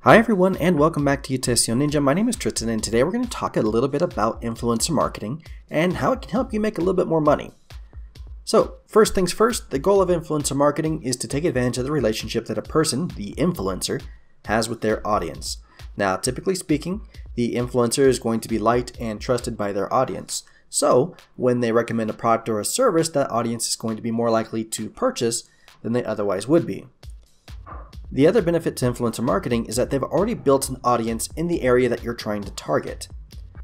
Hi everyone and welcome back to SEO Ninja. My name is Triston and today we're going to talk a little bit about influencer marketing and how it can help you make a little bit more money. So first things first, the goal of influencer marketing is to take advantage of the relationship that a person, the influencer, has with their audience. Now typically speaking, the influencer is going to be liked and trusted by their audience. So when they recommend a product or a service, that audience is going to be more likely to purchase than they otherwise would be. The other benefit to influencer marketing is that they've already built an audience in the area that you're trying to target.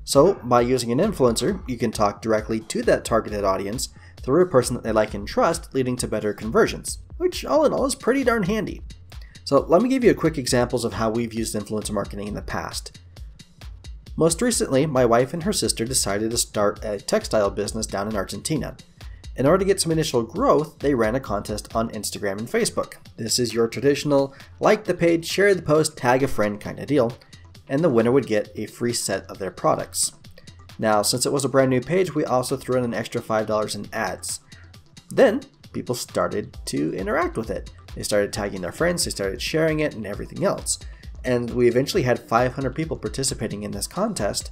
So by using an influencer, you can talk directly to that targeted audience through a person that they like and trust, leading to better conversions, which all in all is pretty darn handy. So let me give you a quick examples of how we've used influencer marketing in the past. Most recently, my wife and her sister decided to start a textile business down in Argentina. In order to get some initial growth, they ran a contest on Instagram and Facebook. This is your traditional like the page, share the post, tag a friend kind of deal, and the winner would get a free set of their products. Now, since it was a brand new page, we also threw in an extra $5 in ads. Then, people started to interact with it. They started tagging their friends, they started sharing it, and everything else. And we eventually had 500 people participating in this contest,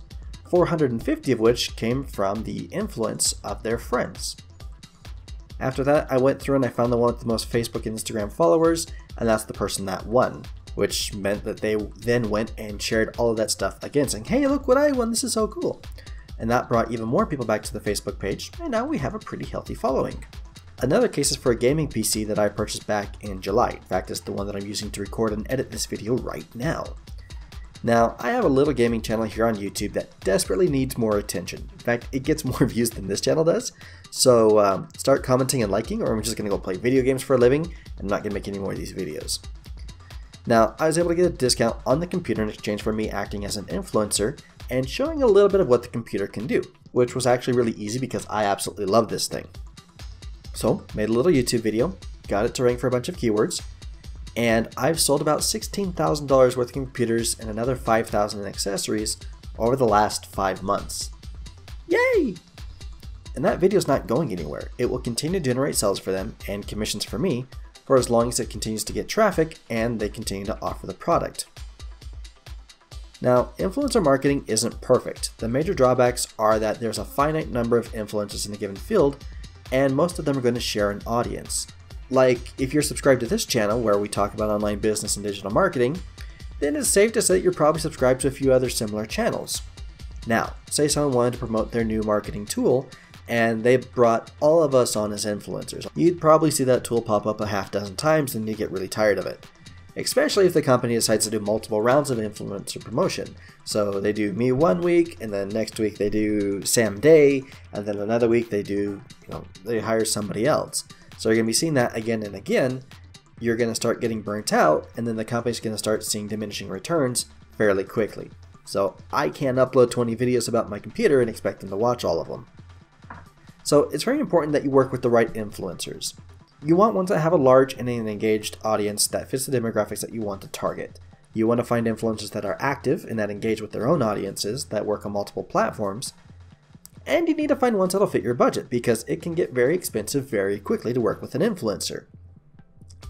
450 of which came from the influence of their friends. After that, I went through and I found the one with the most Facebook and Instagram followers, and that's the person that won, which meant that they then went and shared all of that stuff again, saying, hey, look what I won, this is so cool. And that brought even more people back to the Facebook page, and now we have a pretty healthy following. Another case is for a gaming PC that I purchased back in July. In fact, it's the one that I'm using to record and edit this video right now. Now, I have a little gaming channel here on YouTube that desperately needs more attention. In fact, it gets more views than this channel does. So start commenting and liking, or I'm just going to go play video games for a living and I'm not going to make any more of these videos. Now, I was able to get a discount on the computer in exchange for me acting as an influencer and showing a little bit of what the computer can do, which was actually really easy because I absolutely love this thing. So, made a little YouTube video, got it to rank for a bunch of keywords, and I've sold about $16,000 worth of computers and another $5,000 in accessories over the last 5 months. Yay! And that video is not going anywhere. It will continue to generate sales for them and commissions for me for as long as it continues to get traffic and they continue to offer the product. Now, influencer marketing isn't perfect. The major drawbacks are that there's a finite number of influencers in a given field, and most of them are going to share an audience. Like, if you're subscribed to this channel where we talk about online business and digital marketing, then it's safe to say that you're probably subscribed to a few other similar channels. Now, say someone wanted to promote their new marketing tool and they brought all of us on as influencers. You'd probably see that tool pop up a half dozen times and you get really tired of it. Especially if the company decides to do multiple rounds of influencer promotion. So they do me one week, and then next week they do Sam Day, and then another week they do, they hire somebody else. So you're going to be seeing that again and again. You're going to start getting burnt out, and then the company's going to start seeing diminishing returns fairly quickly. So I can't upload 20 videos about my computer and expect them to watch all of them. So it's very important that you work with the right influencers. You want ones that have a large and an engaged audience that fits the demographics that you want to target. You want to find influencers that are active and that engage with their own audiences, that work on multiple platforms. And you need to find ones that'll fit your budget because it can get very expensive very quickly to work with an influencer.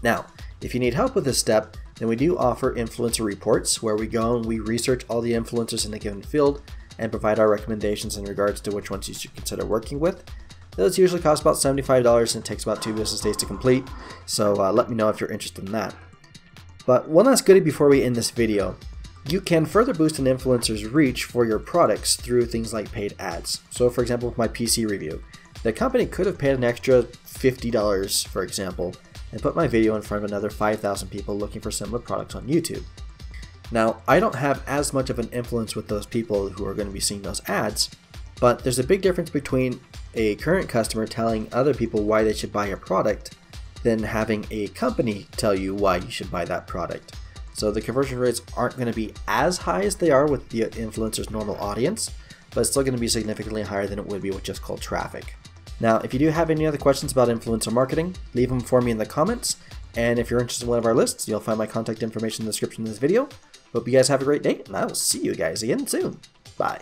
Now, if you need help with this step, then we do offer influencer reports where we go and we research all the influencers in a given field and provide our recommendations in regards to which ones you should consider working with. Those usually cost about $75 and it takes about 2 business days to complete, so let me know if you're interested in that. But one last goodie before we end this video. You can further boost an influencer's reach for your products through things like paid ads. So for example, with my PC review, the company could have paid an extra $50, for example, and put my video in front of another 5,000 people looking for similar products on YouTube. Now, I don't have as much of an influence with those people who are going to be seeing those ads, but there's a big difference between a current customer telling other people why they should buy a product than having a company tell you why you should buy that product. So the conversion rates aren't going to be as high as they are with the influencer's normal audience, but it's still going to be significantly higher than it would be with just cold traffic. Now, if you do have any other questions about influencer marketing, leave them for me in the comments. And if you're interested in one of our lists, you'll find my contact information in the description of this video. Hope you guys have a great day, and I will see you guys again soon. Bye.